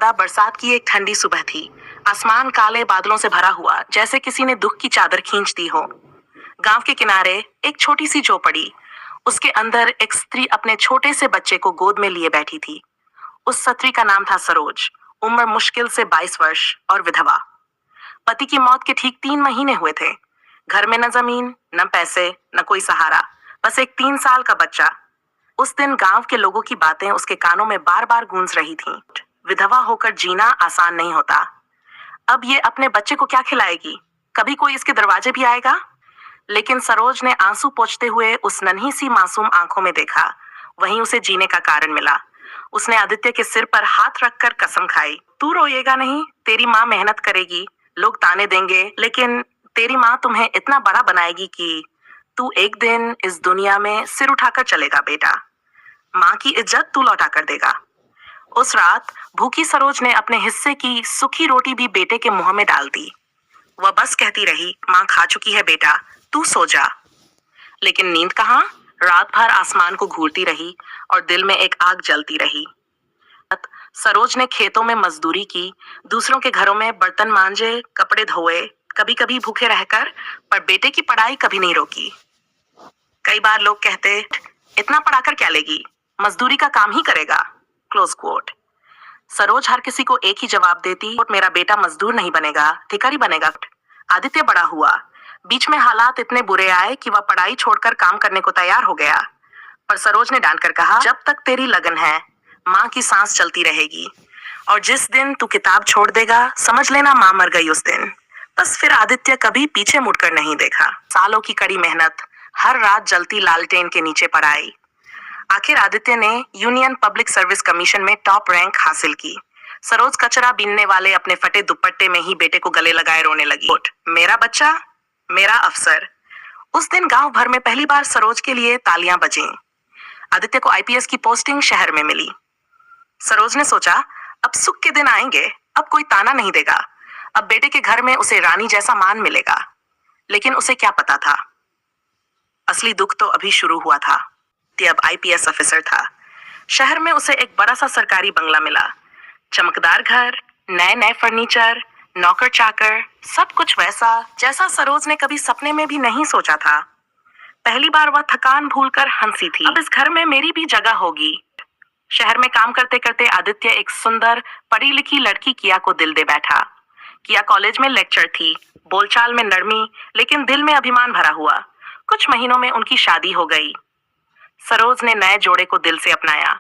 ज्यादा बरसात की एक ठंडी सुबह थी। आसमान काले बादलों से भरा हुआ, जैसे किसी ने दुख की चादर खींच दी हो। गांव के किनारे एक छोटी सी झोपड़ी, उसके अंदर एक स्त्री अपने छोटे से बच्चे को गोद में लिए बैठी थी। उस स्त्री का नाम था सरोज। उम्र मुश्किल से 22 वर्ष और विधवा। पति की मौत के ठीक 3 महीने हुए थे। घर में न जमीन, न पैसे, न कोई सहारा, बस एक 3 साल का बच्चा। उस दिन गांव के लोगों की बातें उसके कानों में बार बार गूंज रही थीं। विधवा होकर जीना आसान नहीं होता। अब ये अपने बच्चे को क्या खिलाएगी? कभी कोई इसके दरवाजे भी आएगा? लेकिन सरोज ने आंसू पोंछते हुए उस नन्ही सी मासूम आंखों में देखा। वहीं उसे जीने का कारण मिला। उसने आदित्य के सिर पर हाथ रखकर कसम खाई, तू रोएगा नहीं, तेरी माँ मेहनत करेगी, लोग ताने देंगे, लेकिन तेरी माँ तुम्हें इतना बड़ा बनाएगी कि तू एक दिन इस दुनिया में सिर उठाकर चलेगा बेटा। माँ की इज्जत तू लौटा कर देगा। उस रात भूखी सरोज ने अपने हिस्से की सूखी रोटी भी बेटे के मुंह में डाल दी। वह बस कहती रही, माँ खा चुकी है बेटा, तू सो जा। लेकिन नींद कहाँ? रात भर आसमान को घूरती रही और दिल में एक आग जलती रही। सरोज ने खेतों में मजदूरी की, दूसरों के घरों में बर्तन मांजे, कपड़े धोए, कभी कभी भूखे रहकर, पर बेटे की पढ़ाई कभी नहीं रोकी। कई बार लोग कहते, इतना पढ़ाकर क्या लेगी, मजदूरी का काम ही करेगा। Close coat. सरोज हर किसी को एक ही जवाब देती, मेरा बेटा मजदूर नहीं बनेगा, भिखारी बनेगा। आदित्य बड़ा हुआ। बीच में हालात इतने बुरे आए कि वह पढ़ाई छोड़कर काम करने को तैयार हो गया। पर सरोज ने डांट कर कहा, जब तक तेरी लगन है, माँ की सांस चलती रहेगी, और जिस दिन तू किताब छोड़ देगा, समझ लेना माँ मर गई उस दिन। बस फिर आदित्य कभी पीछे मुड़कर नहीं देखा। सालों की कड़ी मेहनत, हर रात जलती लालटेन के नीचे पढ़ाई। आखिर आदित्य ने यूनियन पब्लिक सर्विस कमीशन में टॉप रैंक हासिल की। सरोज कचरा बीनने वाले अपने फटे दुपट्टे में ही बेटे को गले लगाए रोने लगी। मेरा बच्चा, मेरा अफसर। उस दिन गांव भर में पहली बार सरोज के लिए तालियां बजीं। आदित्य को आईपीएस की पोस्टिंग शहर में मिली। सरोज ने सोचा, अब सुख के दिन आएंगे, अब कोई ताना नहीं देगा, अब बेटे के घर में उसे रानी जैसा मान मिलेगा। लेकिन उसे क्या पता था, असली दुख तो अभी शुरू हुआ था। अब आईपीएस ऑफिसर था। शहर में उसे एक बड़ा सा सरकारी बंगला मिला। चमकदार घर, नए नए फर्नीचर, नौकर चाकर, सब कुछ वैसा जैसा सरोज ने कभी सपने में भी नहीं सोचा था। पहली बार वह थकान भूलकर हंसी थी। अब इस घर में मेरी भी जगह होगी। शहर में काम करते करते आदित्य एक सुंदर पढ़ी लिखी लड़की किया को दिल दे बैठा। किया कॉलेज में लेक्चर थी, बोलचाल में नरमी, लेकिन दिल में अभिमान भरा हुआ। कुछ महीनों में उनकी शादी हो गई। सरोज ने नए जोड़े को दिल से अपनाया।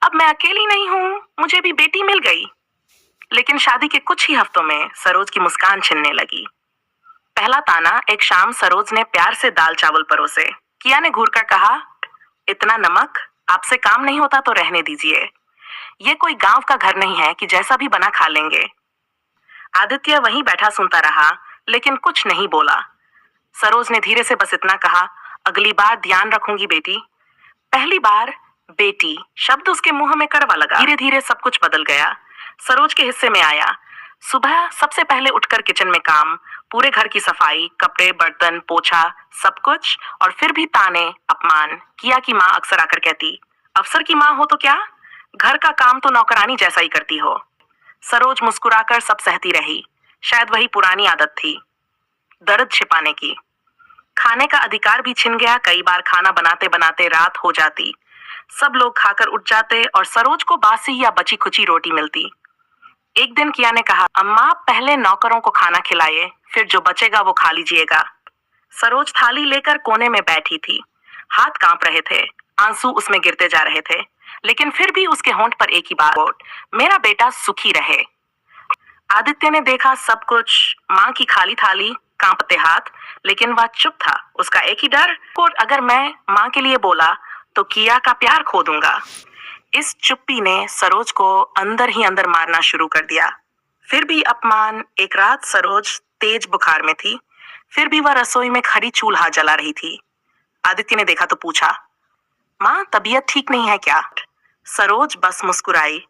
अब मैं अकेली नहीं हूँ, मुझे भी बेटी मिल गई। लेकिन शादी के कुछ ही हफ्तों में सरोज की मुस्कान छिनने लगी। पहला ताना, एक शाम सरोज ने प्यार से दाल चावल परोसे। किया ने घूरकर कहा, इतना नमक, आपसे काम नहीं होता तो रहने दीजिए। ये कोई गांव का घर नहीं है कि जैसा भी बना खा लेंगे। आदित्य वहीं बैठा सुनता रहा, लेकिन कुछ नहीं बोला। सरोज ने धीरे से बस इतना कहा, अगली बार ध्यान रखूंगी बेटी। पहली बार बेटी शब्द उसके मुंह में कड़वा लगा। धीरे धीरे सब कुछ बदल गया। सरोज के हिस्से में आया। सुबह सबसे पहले उठकर किचन में काम, पूरे घर की सफाई, कपड़े, बर्तन, पोछा, सब कुछ। और फिर भी ताने, अपमान। किया की माँ अक्सर आकर कहती, अफसर की माँ हो तो क्या, घर का काम तो नौकरानी जैसा ही करती हो। सरोज मुस्कुराकर सब सहती रही। शायद वही पुरानी आदत थी, दर्द छिपाने की। खाने का अधिकार भी छिन गया। कई बार खाना बनाते बनाते रात हो जाती। सब लोग खाकर उठ जाते और सरोज को बासी या बची खुची रोटी मिलती। एक दिन किया ने कहा, अम्मा पहले नौकरों को खाना खिलाइए, फिर जो बचेगा वो खा लीजिएगा। सरोज थाली लेकर कोने में बैठी थी। हाथ कांप रहे थे, आंसू उसमें गिरते जा रहे थे, लेकिन फिर भी उसके होंठ पर एक ही बात, मेरा बेटा सुखी रहे। आदित्य ने देखा सब कुछ, माँ की खाली थाली, कांपते हाथ, लेकिन वह चुप था। उसका एक ही डर, अगर मैं माँ के लिए बोला तो किया का प्यार खो दूंगा। इस चुप्पी ने सरोज को अंदर ही अंदर मारना शुरू कर दिया। फिर भी अपमान। एक रात सरोज तेज बुखार में थी, फिर भी वह रसोई में खड़ी चूल्हा जला रही थी। आदित्य ने देखा तो पूछा, माँ तबीयत ठीक नहीं है क्या? सरोज बस मुस्कुराई।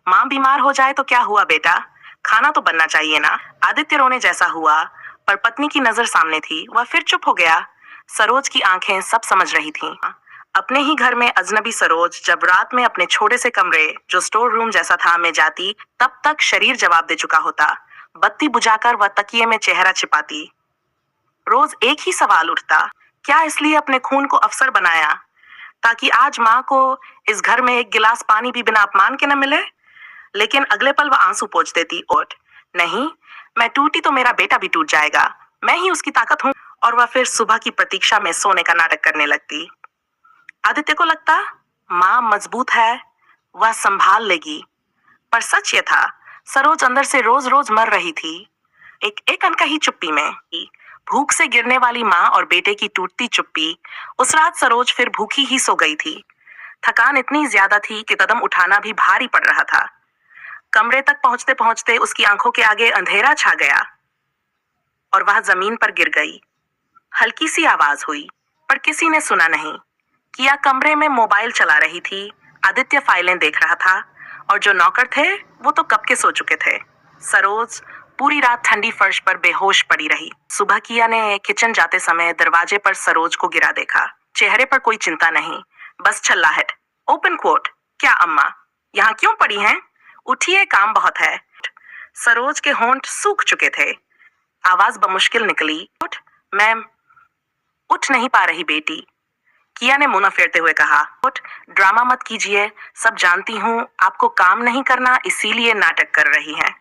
माँ बीमार हो जाए तो क्या हुआ बेटा, खाना तो बनना चाहिए ना। आदित्य रोने जैसा हुआ, पर पत्नी की नजर सामने थी। वह फिर चुप हो गया। सरोज की आंखें सब समझ रही थीं। अपने ही घर में अजनबी सरोज जब रात में अपने छोटे से कमरे जो स्टोर रूम जैसा था में जाती, तब तक शरीर जवाब दे चुका होता। बत्ती बुझाकर वह तकिए में चेहरा छिपाती। रोज एक ही सवाल उठता, क्या इसलिए अपने खून को अफसर बनाया ताकि आज माँ को इस घर में एक गिलास पानी भी बिना अपमान के न मिले? लेकिन अगले पल वह आंसू पोंछ देती और नहीं, मैं टूटी तो मेरा बेटा भी टूट जाएगा, मैं ही उसकी ताकत हूँ। और वह फिर सुबह की प्रतीक्षा में सोने का नाटक करने लगती। आदित्य को लगता माँ मजबूत है, वह संभाल लेगी, पर सच ये था सरोज अंदर से रोज रोज मर रही थी, एक एक अनकही चुप्पी में। भूख से गिरने वाली माँ और बेटे की टूटती चुप्पी। उस रात सरोज फिर भूखी ही सो गई थी। थकान इतनी ज्यादा थी कि कदम उठाना भी भारी पड़ रहा था। कमरे तक पहुंचते पहुंचते उसकी आंखों के आगे अंधेरा छा गया और वह जमीन पर गिर गई। हल्की सी आवाज हुई, पर किसी ने सुना नहीं। किया कमरे में मोबाइल चला रही थी, आदित्य फाइलें देख रहा था और जो नौकर थे वो तो कब के सो चुके थे। सरोज पूरी रात ठंडी फर्श पर बेहोश पड़ी रही। सुबह किया ने किचन जाते समय दरवाजे पर सरोज को गिरा देखा। चेहरे पर कोई चिंता नहीं, बस छल्लाहट। ओपन कोट, क्या अम्मा यहाँ क्यों पड़ी हैं? उठिए, काम बहुत है। सरोज के होंठ सूख चुके थे। आवाज बमुश्किल निकली, उठ। मैं उठ नहीं पा रही बेटी, किया ने मुंह फेरते हुए कहा। उठ, ड्रामा मत कीजिए, सब जानती हूँ आपको काम नहीं करना, इसीलिए नाटक कर रही हैं।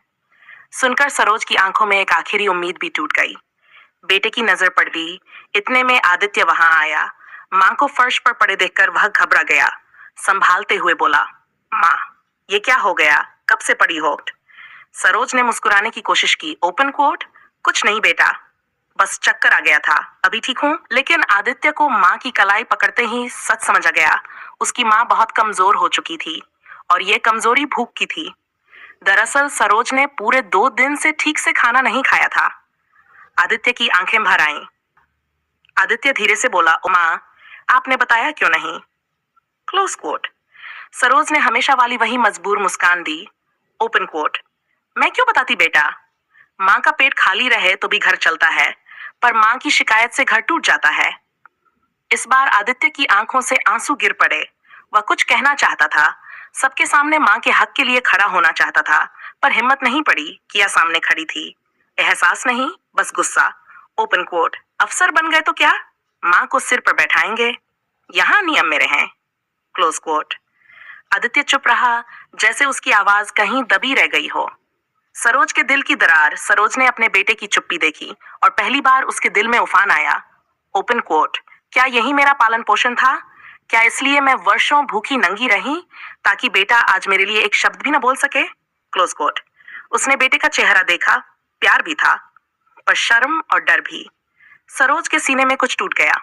सुनकर सरोज की आंखों में एक आखिरी उम्मीद भी टूट गई। बेटे की नजर पड़ गई। इतने में आदित्य वहां आया। माँ को फर्श पर पड़े देखकर वह घबरा गया। संभालते हुए बोला, माँ ये क्या हो गया, कब से पड़ी हो? सरोज ने मुस्कुराने की कोशिश की। ओपन कोट, कुछ नहीं बेटा, बस चक्कर आ गया था, अभी ठीक हूँ। लेकिन आदित्य को माँ की कलाई पकड़ते ही सच समझ आ गया। उसकी माँ बहुत कमजोर हो चुकी थी और ये कमजोरी भूख की थी। दरअसल सरोज ने पूरे 2 दिन से ठीक से खाना नहीं खाया था। आदित्य की आंखें भर आईं। आदित्य धीरे से बोला, माँ आपने बताया क्यों नहीं? Close coat. सरोज ने हमेशा वाली वही मजबूर मुस्कान दी। ओपन कोट, मैं क्यों बताती बेटा, माँ का पेट खाली रहे तो भी घर चलता है, पर माँ की शिकायत से घर टूट जाता है। इस बार आदित्य की आंखों से आंसू गिर पड़े। वह कुछ कहना चाहता था, सबके सामने माँ के हक के लिए खड़ा होना चाहता था, पर हिम्मत नहीं पड़ी। किया सामने खड़ी थी। एहसास नहीं, बस गुस्सा। ओपन कोट, अफसर बन गए तो क्या, माँ को सिर पर बैठाएंगे, यहाँ नियम मेरे हैं। Close coat. आदित्य चुप रहा, जैसे उसकी आवाज कहीं दबी रह गई हो। सरोज के दिल की दरार। सरोज ने अपने बेटे की चुप्पी देखी और पहली बार उसके दिल में उफान आया। ओपन कोट, क्या यही मेरा पालन पोषण था? क्या इसलिए मैं वर्षों भूखी नंगी रही ताकि बेटा आज मेरे लिए एक शब्द भी न बोल सके? Close quote. उसने बेटे का चेहरा देखा, प्यार भी था, पर शर्म और डर भी। सरोज के सीने में कुछ टूट गया।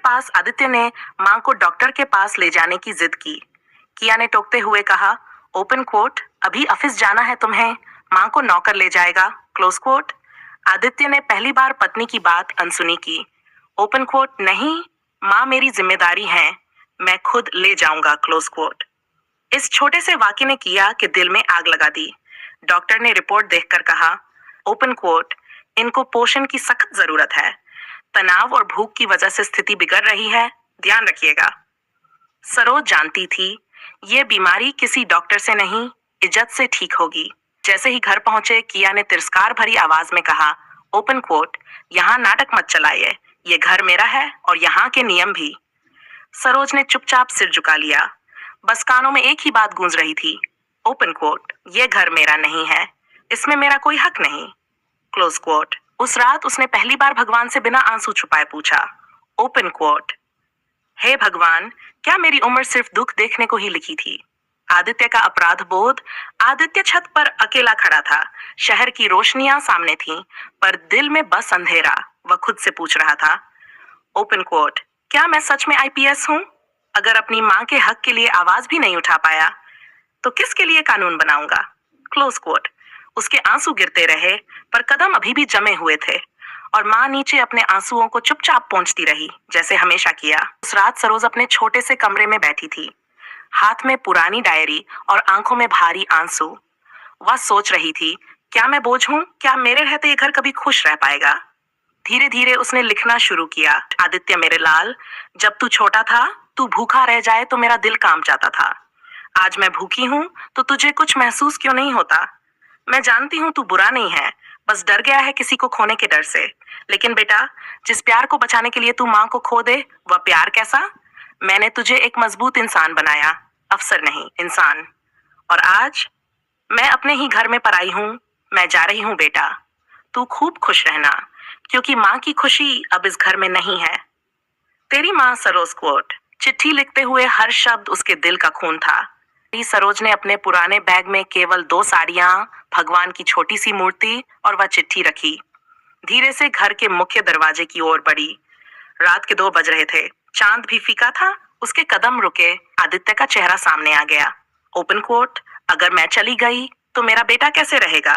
पास आदित्य ने माँ को डॉक्टर के पास ले जाने की जिद की। किया ने टोकते हुए कहा, ओपन कोट, अभी ऑफिस जाना है तुम्हें, माँ को नौकर ले जाएगा। Close coat. आदित्य ने पहली बार पत्नी की बात अनसुनी की। ओपन कोट, नहीं, माँ मेरी जिम्मेदारी है, मैं खुद ले जाऊंगा। Close quote. इस छोटे से वाक्य ने किया कि दिल में आग लगा दी। डॉक्टर ने रिपोर्ट देखकर कहा, ओपन कोट, इनको पोषण की सख्त जरूरत है, तनाव और भूख की वजह से स्थिति बिगड़ रही है, ध्यान रखिएगा। सरोज जानती थी ये बीमारी किसी डॉक्टर से नहीं, इज्जत से ठीक होगी। जैसे ही घर पहुंचे, किया ने तिरस्कार भरी आवाज में कहा, ओपन कोट, यहाँ नाटक मत चलाइए, ये घर मेरा है और यहाँ के नियम भी। सरोज ने चुपचाप सिर झुका लिया। बस कानों में एक ही बात गूंज रही थी, ओपन कोट, ये घर मेरा नहीं है, इसमें मेरा कोई हक नहीं। Close quote. उस रात उसने पहली बार भगवान से बिना आंसू छुपाए पूछा, ओपन कोट, हे भगवान, क्या मेरी उम्र सिर्फ दुख देखने को ही लिखी थी? आदित्य का अपराध बोध। आदित्य छत पर अकेला खड़ा था। शहर की रोशनियां सामने थीं, पर दिल में बस अंधेरा। वह खुद से पूछ रहा था, ओपन कोट, क्या मैं सच में आईपीएस हूँ? अगर अपनी माँ के हक के लिए आवाज भी नहीं उठा पाया, तो किसके लिए कानून बनाऊंगा? Close quote. उसके आंसू गिरते रहे, पर कदम अभी भी जमे हुए थे और माँ नीचे अपने आंसुओं को चुपचाप पोंछती रही, जैसे हमेशा किया। उस रात सरोज अपने छोटे से कमरे में बैठी थी, हाथ में पुरानी डायरी और आंखों में भारी आंसू। वह सोच रही थी, क्या मैं बोझ हूँ? क्या मेरे रहते ये घर कभी खुश रह पाएगा? धीरे धीरे उसने लिखना शुरू किया। आदित्य मेरे लाल, जब तू छोटा था तू भूखा रह जाए तो मेरा दिल काम जाता था। आज मैं भूखी हूँ तो तुझे कुछ महसूस क्यों नहीं होता? मैं जानती हूँ तू बुरा नहीं है, बस डर गया है किसी को खोने के डर से। लेकिन बेटा, जिस प्यार को बचाने के लिए तू माँ को खो दे, वह प्यार कैसा? मैंने तुझे एक मजबूत इंसान बनाया, अफसर नहीं, इंसान। और आज मैं अपने ही घर में पराई हूँ। मैं जा रही हूँ बेटा, तू खूब खुश रहना, क्योंकि माँ की खुशी अब इस घर में नहीं है। तेरी माँ सरोज कोट। चिट्ठी लिखते हुए हर शब्द उसके दिल का खून था। सरोज ने अपने पुराने बैग में केवल 2 साड़ियां, भगवान की छोटी सी मूर्ति और वह चिट्ठी रखी। धीरे से घर के मुख्य दरवाजे की ओर बढ़ी। रात के 2 बज रहे थे। चांद भी फीका था। उसके कदम रुके। आदित्य का चेहरा सामने आ गया। ओपन कोट, अगर मैं चली गई तो मेरा बेटा कैसे रहेगा?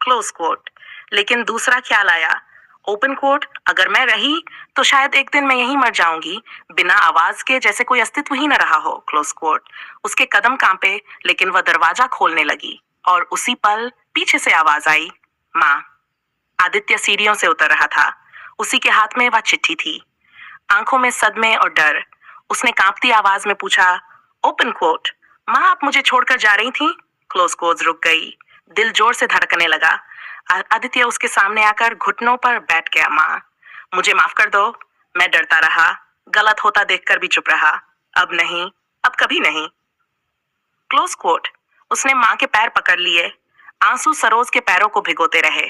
Close quote. लेकिन दूसरा ख्याल आया। ओपन कोट, अगर मैं रही तो शायद एक दिन मैं यहीं मर जाऊंगी, बिना आवाज के, जैसे कोई अस्तित्व ही न रहा हो। Close quote. उसके कदम कांपे, लेकिन वह दरवाजा खोलने लगी और उसी पल पीछे से आवाज आई, माँ। आदित्य सीढ़ियों से उतर रहा था। उसी के हाथ में वह चिट्ठी थी। आंखों में सदमे और डर। उसने कांपती आवाज में पूछा, ओपन कोट, माँ आप मुझे छोड़कर जा रही थी? क्लोज कोट रुक गई। दिल जोर से धड़कने लगा। आदित्य उसके सामने आकर घुटनों पर बैठ गया। माँ, मुझे माफ कर दो। मैं डरता रहा, गलत होता देखकर भी चुप रहा। अब नहीं, अब कभी नहीं। Close quote. उसने माँ के पैर पकड़ लिए। आंसू सरोज के पैरों को भिगोते रहे।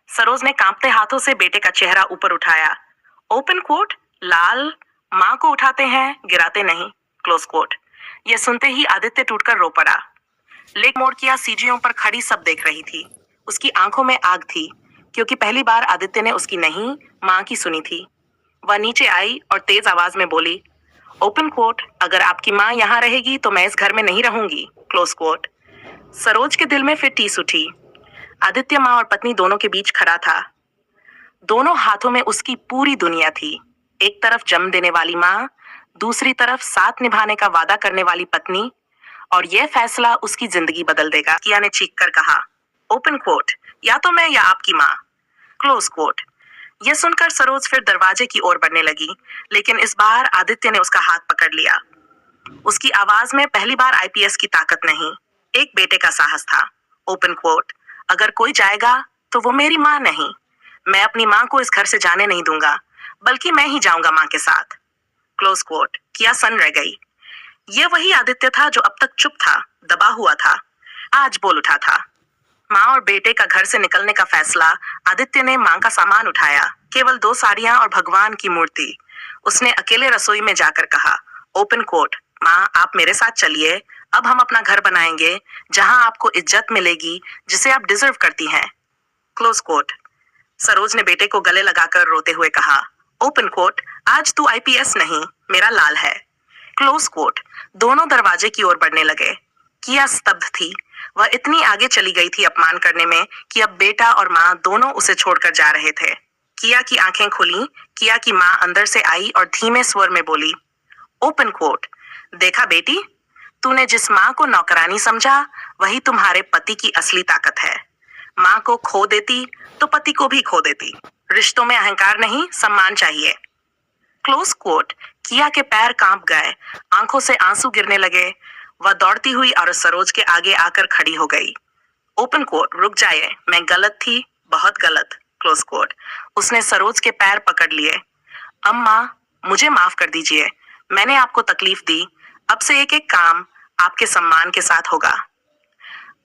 सरोज ने कांपते हाथों से बेटे का चेहरा ऊपर उठाया। ओपन कोट, लाल, माँ को उठाते हैं, गिराते नहीं। Close quote. यह सुनते ही आदित्य टूटकर रो पड़ा। लेक मोड़ किया, सीढ़ियों पर खड़ी सब देख रही थी। उसकी आंखों में आग थी, क्योंकि पहली बार आदित्य ने उसकी नहीं, माँ की सुनी थी। वह नीचे आई और तेज आवाज में बोली, ओपन कोट, अगर आपकी माँ यहाँ रहेगी तो मैं इस घर में नहीं रहूंगी। Close coat. सरोज के दिल में फिर टीस उठी। आदित्य माँ और पत्नी दोनों के बीच खड़ा था। दोनों हाथों में उसकी पूरी दुनिया थी। एक तरफ जन्म देने वाली माँ, दूसरी तरफ साथ निभाने का वादा करने वाली पत्नी, और यह फैसला उसकी जिंदगी बदल देगा। किया ने चीख कर कहा, ओपन कोट, या तो मैं या आपकी माँ। Close quote. यह सुनकर सरोज फिर दरवाजे की ओर बढ़ने लगी, लेकिन इस बार आदित्य ने उसका हाथ पकड़ लिया। उसकी आवाज में पहली बार आईपीएस की ताकत नहीं, एक बेटे का साहस था। ओपन कोट, अगर कोई जाएगा तो वो मेरी माँ नहीं। मैं अपनी माँ को इस घर से जाने नहीं दूंगा, बल्कि मैं ही जाऊंगा माँ के साथ। Close quote. किया सन रह गई। यह वही आदित्य था जो अब तक चुप था, दबा हुआ था। आज बोल उठा था। माँ और बेटे का घर से निकलने का फैसला। आदित्य ने माँ का सामान उठाया, केवल 2 साड़ियां और भगवान की मूर्ति। उसने अकेले रसोई में जाकर कहा, ओपन कोट, माँ आप मेरे साथ चलिए। अब हम अपना घर बनाएंगे, जहां आपको इज्जत मिलेगी, जिसे आप डिजर्व करती हैं। Close coat. सरोज ने बेटे को गले लगाकर रोते हुए कहा, ओपन कोट, आज तू आईपीएस नहीं, मेरा लाल है। Close quote. दोनों दरवाजे की ओर बढ़ने लगे। किया स्तब्ध थी। वह इतनी आगे चली गई थी अपमान करने में कि अब बेटा और माँ दोनों उसे छोड़कर जा रहे थे। किया की आंखें खुली। किया की माँ अंदर से आई और धीमे स्वर में बोली, ओपन कोट, देखा बेटी, तूने जिस माँ को नौकरानी समझा, वही तुम्हारे पति की असली ताकत है। माँ को खो देती तो पति को भी खो देती। रिश्तों में अहंकार नहीं, सम्मान चाहिए। Close quote. किया के पैर कांप गए, आंखों से आंसू गिरने लगे। वह दौड़ती हुई और सरोज के आगे आकर खड़ी हो गई। ओपन कोट, रुक जाइए, मैं गलत थी, बहुत गलत। Close quote. उसने सरोज के पैर पकड़ लिए। अम्मा, मुझे माफ कर दीजिए, मैंने आपको तकलीफ दी। अब से एक एक काम आपके सम्मान के साथ होगा।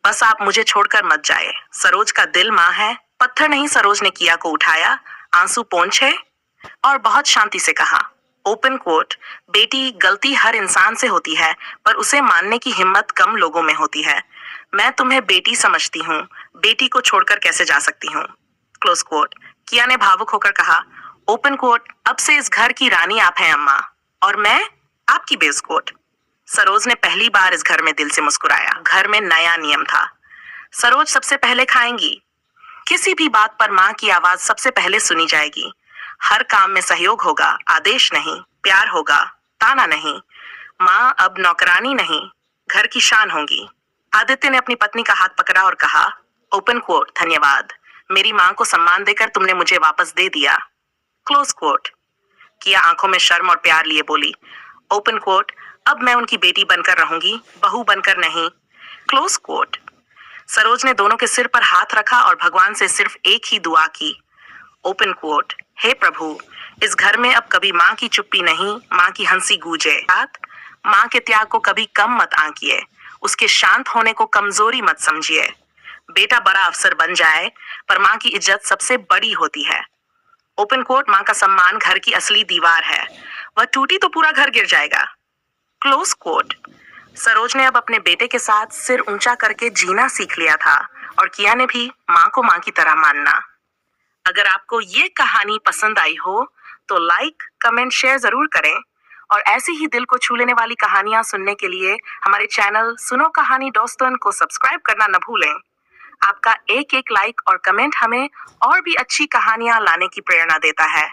बस आप मुझे छोड़कर मत जाए। सरोज का दिल माँ है, पत्थर नहीं। सरोज ने किया को उठाया, आंसू पोंछे और बहुत शांति से कहा, ओपन कोट, बेटी, गलती हर इंसान से होती है, पर उसे मानने की हिम्मत कम लोगों में होती है। मैं तुम्हें बेटी समझती हूँ, बेटी को छोड़कर कैसे जा सकती हूँ। Close quote. किया ने भावुक होकर कहा, ओपन कोट, अब से इस घर की रानी आप हैं अम्मा, और मैं आपकी बेस कोट। सरोज ने पहली बार इस घर में दिल से मुस्कुराया। घर में नया नियम था। सरोज सबसे पहले खाएंगी। किसी भी बात पर माँ की आवाज सबसे पहले सुनी जाएगी। हर काम में सहयोग होगा, आदेश नहीं, प्यार होगा, ताना नहीं। माँ अब नौकरानी नहीं, घर की शान होंगी। आदित्य ने अपनी पत्नी का हाथ पकड़ा और कहा, ओपन कोट, धन्यवाद, मेरी माँ को सम्मान देकर तुमने मुझे वापस दे दिया। Close quote. किया आंखों में शर्म और प्यार लिए बोली, ओपन कोट, अब मैं उनकी बेटी बनकर रहूंगी, बहू बनकर नहीं। Close coat. सरोज ने दोनों के सिर पर हाथ रखा और भगवान से सिर्फ एक ही दुआ की। ओपन कोट, हे प्रभु, इस घर में अब कभी माँ की चुप्पी नहीं, माँ की हंसी गूंजे। माँ के त्याग को कभी कम मत आंकिए, उसके शांत होने को कमजोरी मत समझिए। बेटा बड़ा अफसर बन जाए, पर माँ की इज्जत सबसे बड़ी होती है। ओपन कोट, माँ का सम्मान घर की असली दीवार है, वह टूटी तो पूरा घर गिर जाएगा। Close coat. सरोज ने अब अपने बेटे के साथ सिर ऊंचा करके जीना सीख लिया था और किया ने भी माँ को माँ की तरह मानना। अगर आपको ये कहानी पसंद आई हो तो लाइक, कमेंट, शेयर जरूर करें और ऐसी ही दिल को छू लेने वाली कहानियां सुनने के लिए हमारे चैनल सुनो कहानी दोस्तन को सब्सक्राइब करना न भूलें। आपका एक एक लाइक और कमेंट हमें और भी अच्छी कहानियां लाने की प्रेरणा देता है।